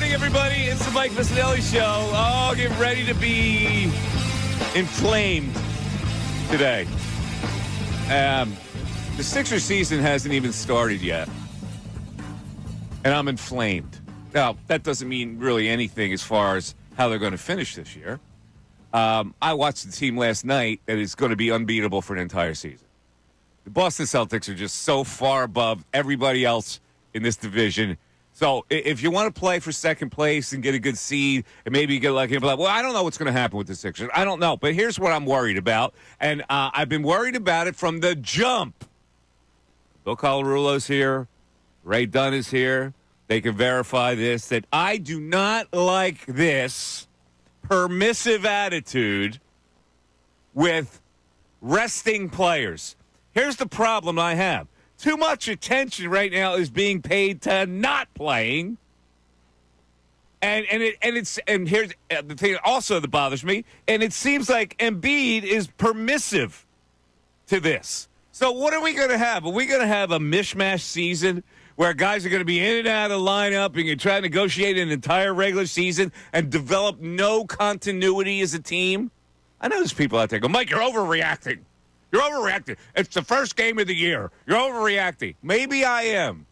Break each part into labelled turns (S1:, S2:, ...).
S1: morning, everybody. It's the Mike Missanelli Show. Oh, get ready to be inflamed today. The Sixers season hasn't even started yet, and I'm inflamed. Now, that doesn't mean really anything as far as how they're going to finish this year. I watched the team last night that is going to be unbeatable for an entire season. The Boston Celtics are just so far above everybody else in this division. So if you want to play for second place and get a good seed and maybe get lucky, well, I don't know what's going to happen with the Sixers. I don't know. But here's what I'm worried about. And I've been worried about it from the jump. Bill Colarulo's here. Ray Dunn is here. They can verify this, that I do not like this permissive attitude with resting players. Here's the problem I have. Too much attention right now is being paid to not playing, and here's the thing also that bothers me. And it seems like Embiid is permissive to this. So what are we going to have? Are we going to have a mishmash season where guys are going to be in and out of the lineup and you try to negotiate an entire regular season and develop no continuity as a team? I know there's people out there go, Mike, you're overreacting. You're overreacting. It's the first game of the year. You're overreacting. Maybe I am.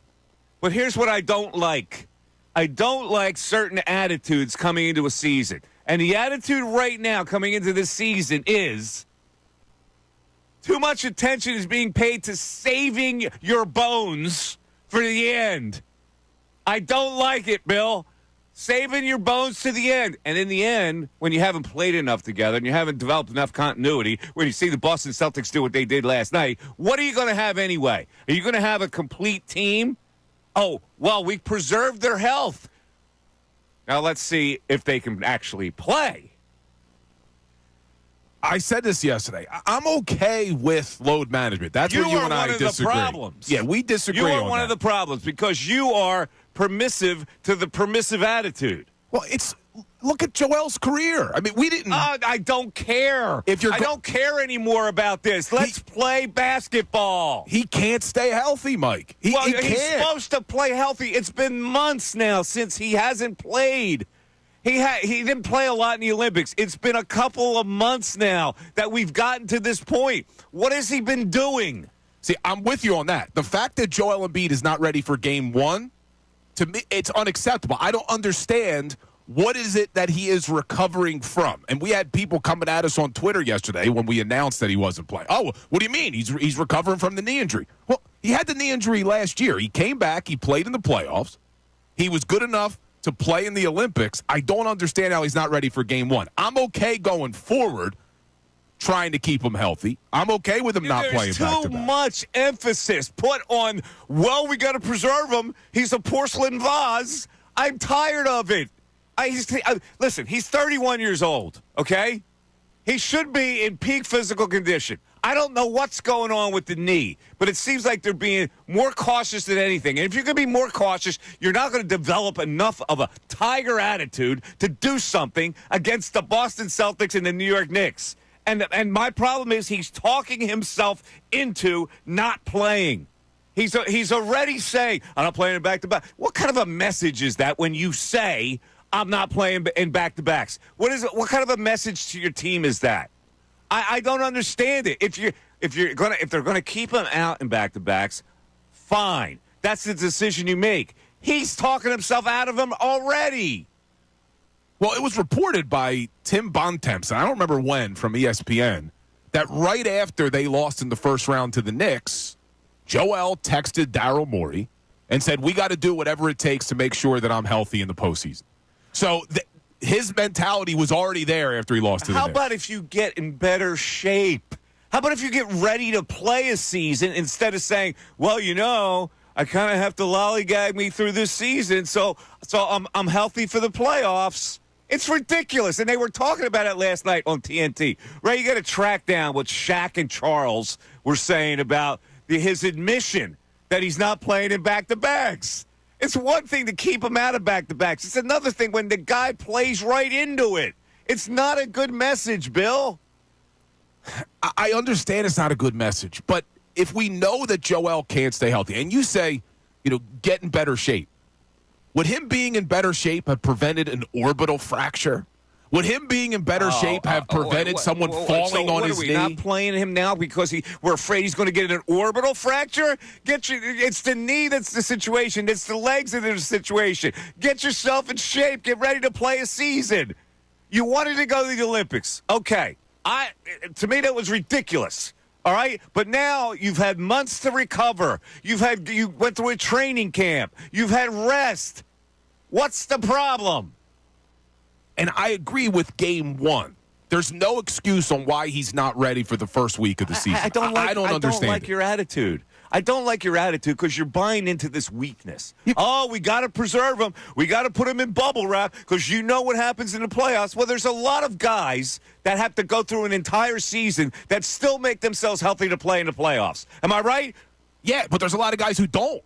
S1: But here's what I don't like. I don't like certain attitudes coming into a season. And the attitude right now coming into this season is too much attention is being paid to saving your bones for the end. I don't like it, Bill. Saving your bones to the end. And in the end, when you haven't played enough together and you haven't developed enough continuity, when you see the Boston Celtics do what they did last night, what are you going to have anyway? Are you going to have a complete team? Oh, well, we preserved their health. Now let's see if they can actually play.
S2: I said this yesterday. I'm okay with load management. That's where you and I disagree. You are one of the problems. Yeah, we disagree on that.
S1: You are one of the problems because you are permissive to the permissive attitude.
S2: Well, look at Joel's career. I mean, we didn't.
S1: I don't care. I don't care anymore about this. Let's play basketball.
S2: He can't stay healthy, Mike. He can't.
S1: He's supposed to play healthy. It's been months now since he hasn't played. He didn't play a lot in the Olympics. It's been a couple of months now that we've gotten to this point. What has he been doing?
S2: See, I'm with you on that. The fact that Joel Embiid is not ready for game one, to me, it's unacceptable. I don't understand what is it that he is recovering from. And we had people coming at us on Twitter yesterday when we announced that he wasn't playing. Oh, what do you mean? He's recovering from the knee injury. Well, he had the knee injury last year. He came back. He played in the playoffs. He was good enough to play in the Olympics. I don't understand how he's not ready for game one. I'm okay going forward trying to keep him healthy. I'm okay with him not playing back-to-back.
S1: There's too much emphasis put on, well, we got to preserve him. He's a porcelain vase. I'm tired of it. Listen, he's 31 years old, okay? He should be in peak physical condition. I don't know what's going on with the knee, but it seems like they're being more cautious than anything. And if you're going to be more cautious, you're not going to develop enough of a tiger attitude to do something against the Boston Celtics and the New York Knicks. And my problem is he's talking himself into not playing. He's already saying, I'm not playing in back-to-back. What kind of a message is that when you say, I'm not playing in back-to-backs? What kind of a message to your team is that? I don't understand it. If they're gonna keep him out in back-to-backs, fine. That's the decision you make. He's talking himself out of them already.
S2: Well, it was reported by Tim Bontemps, and I don't remember when, from ESPN, that right after they lost in the first round to the Knicks, Joel texted Daryl Morey and said, we got to do whatever it takes to make sure that I'm healthy in the postseason. So his mentality was already there after he lost to the Knicks.
S1: How about if you get in better shape? How about if you get ready to play a season instead of saying, well, I kind of have to lollygag me through this season, so I'm healthy for the playoffs. It's ridiculous, and they were talking about it last night on TNT. Ray, you got to track down what Shaq and Charles were saying about his admission that he's not playing in back-to-backs. It's one thing to keep him out of back-to-backs. It's another thing when the guy plays right into it. It's not a good message, Bill.
S2: I understand it's not a good message, but if we know that Joel can't stay healthy, and you say, get in better shape, would him being in better shape have prevented an orbital fracture? Would him being in better shape have prevented someone falling on his knee?
S1: Are we not playing him now because we're afraid he's going to get an orbital fracture? It's the knee that's the situation. It's the legs that are the situation. Get yourself in shape. Get ready to play a season. You wanted to go to the Olympics. Okay. To me, that was ridiculous. All right? But now you've had months to recover. You went through a training camp. You've had rest. What's the problem?
S2: And I agree with game one. There's no excuse on why he's not ready for the first week of the season. I don't
S1: like your attitude. I don't like your attitude because you're buying into this weakness. We got to preserve him. We got to put him in bubble wrap because you know what happens in the playoffs. Well, there's a lot of guys that have to go through an entire season that still make themselves healthy to play in the playoffs. Am I right?
S2: Yeah, but there's a lot of guys who don't.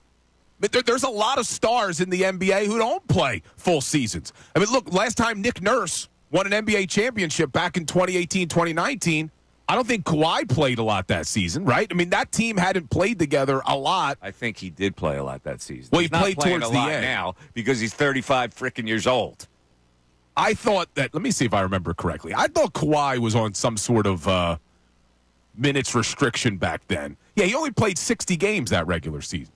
S2: There's a lot of stars in the NBA who don't play full seasons. I mean, look, last time Nick Nurse won an NBA championship back in 2018, 2019, I don't think Kawhi played a lot that season, right? I mean, that team hadn't played together a lot.
S1: I think he did play a lot that season.
S2: Well,
S1: he's
S2: he played towards
S1: a
S2: the
S1: lot
S2: end
S1: now because he's 35 freaking years old.
S2: I thought that, let me see if I remember correctly. I thought Kawhi was on some sort of minutes restriction back then. Yeah, he only played 60 games that regular season.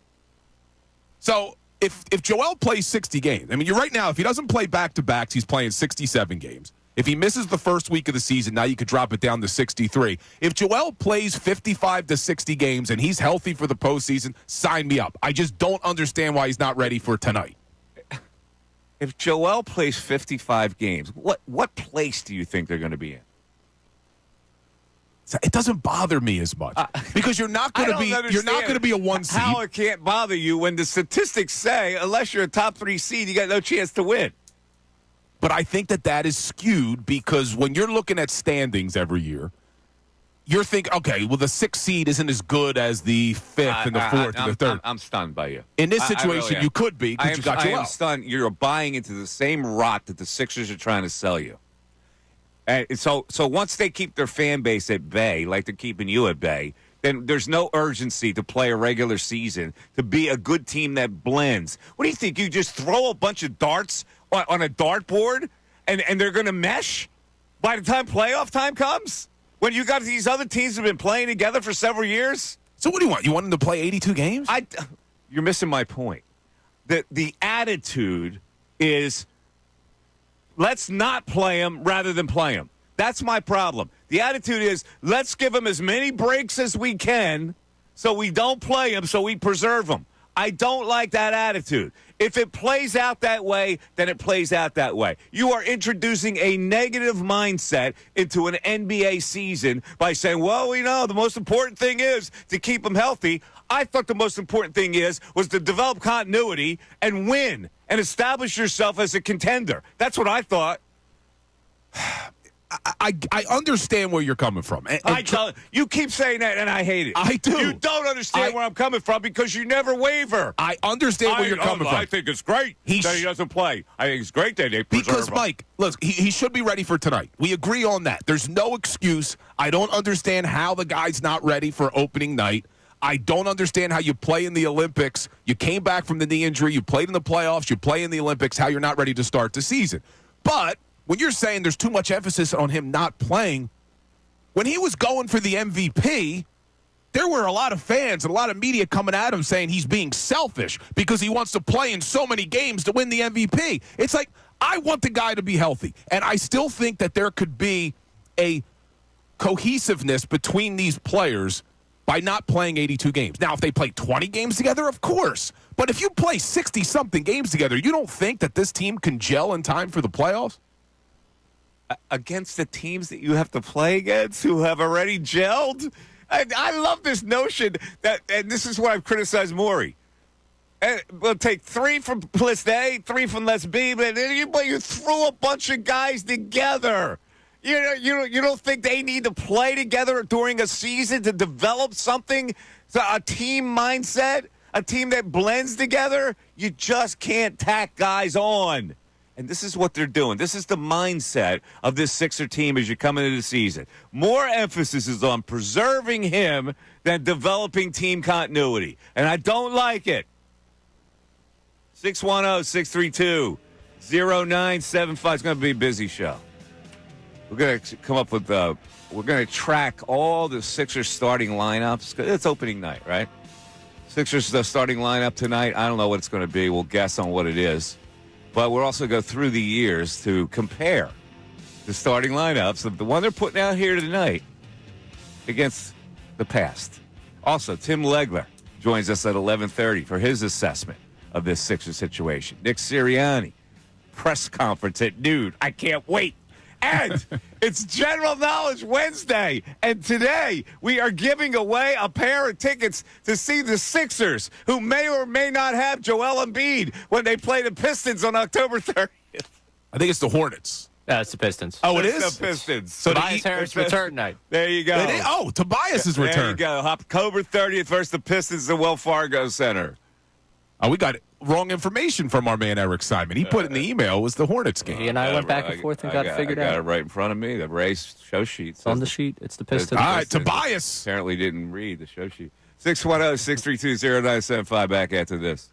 S2: So if Joel plays 60 games, I mean, you're right now, if he doesn't play back-to-backs, he's playing 67 games. If he misses the first week of the season, now you could drop it down to 63. If Joel plays 55 to 60 games and he's healthy for the postseason, sign me up. I just don't understand why he's not ready for tonight.
S1: If Joel plays 55 games, what place do you think they're going to be in?
S2: It doesn't bother me as much because you're not going to be a one seed.
S1: How it can't bother you when the statistics say unless you're a top 3 seed, you got no chance to win.
S2: But I think that is skewed because when you're looking at standings every year, you're thinking, okay, well, the 6th seed isn't as good as the 5th and the 4th and the 3rd.
S1: I'm stunned by you.
S2: In this situation, you could be because you got Joel.
S1: I am stunned. You're buying into the same rot that the Sixers are trying to sell you. And so once they keep their fan base at bay, like they're keeping you at bay, then there's no urgency to play a regular season, to be a good team that blends. What do you think? You just throw a bunch of darts on a dartboard and they're going to mesh by the time playoff time comes? When you got these other teams that have been playing together for several years?
S2: So what do you want? You want them to play 82 games?
S1: You're missing my point. The attitude is let's not play them rather than play them. That's my problem. The attitude is let's give them as many breaks as we can so we don't play them, so we preserve them. I don't like that attitude. If it plays out that way, then it plays out that way. You are introducing a negative mindset into an NBA season by saying, well, we know the most important thing is to keep them healthy. I thought the most important thing was to develop continuity and win and establish yourself as a contender. That's what I thought.
S2: I understand where you're coming from.
S1: You keep saying that, and I hate it.
S2: I do.
S1: You don't understand where I'm coming from because you never waver.
S2: I understand where you're coming from.
S1: I think it's great that he doesn't play. I think it's great that they preserve
S2: because,
S1: him.
S2: Mike, look, he should be ready for tonight. We agree on that. There's no excuse. I don't understand how the guy's not ready for opening night. I don't understand how you play in the Olympics. You came back from the knee injury. You played in the playoffs. You play in the Olympics. How you're not ready to start the season. But when you're saying there's too much emphasis on him not playing, when he was going for the MVP, there were a lot of fans and a lot of media coming at him saying he's being selfish because he wants to play in so many games to win the MVP. It's like, I want the guy to be healthy. And I still think that there could be a cohesiveness between these players by not playing 82 games. Now, if they play 20 games together, of course. But if you play 60-something games together, you don't think that this team can gel in time for the playoffs?
S1: Against the teams that you have to play against who have already gelled? I love this notion that, and this is what I've criticized Morey. We'll take 3 from list A, 3 from list B, but you threw a bunch of guys together. You don't think they need to play together during a season to develop something, a team mindset, a team that blends together? You just can't tack guys on. And this is what they're doing. This is the mindset of this Sixer team as you come into the season. More emphasis is on preserving him than developing team continuity. And I don't like it. 610-632-0975. It's going to be a busy show. We're going to come up with we're going to track all the Sixers starting lineups. It's opening night, right? Sixers the starting lineup tonight. I don't know what it's going to be. We'll guess on what it is. But we'll also go through the years to compare the starting lineups of the one they're putting out here tonight against the past. Also, Tim Legler joins us at 11:30 for his assessment of this Sixers situation. Nick Sirianni, press conference at noon. I can't wait. And it's General Knowledge Wednesday. And today we are giving away a pair of tickets to see the Sixers, who may or may not have Joel Embiid when they play the Pistons on October 30th.
S2: I think it's the Hornets.
S3: It's the Pistons.
S2: Oh, it
S1: It's
S2: is?
S1: the Pistons.
S2: So
S3: Tobias Harris return night.
S1: There you go.
S2: Tobias is
S1: There
S2: returned.
S1: you go. October 30th versus the Pistons at Wells Fargo Center.
S2: Oh, we got wrong information from our man Eric Simon. He put in the email it was the Hornets game.
S3: He and I went back and forth and got it figured
S1: I got it
S3: out.
S1: right in front of me. The race show sheet.
S3: It's on the sheet. It's the Pistons.
S2: All right, Tobias.
S1: Apparently didn't read the show sheet. 610-632-0975 back after this.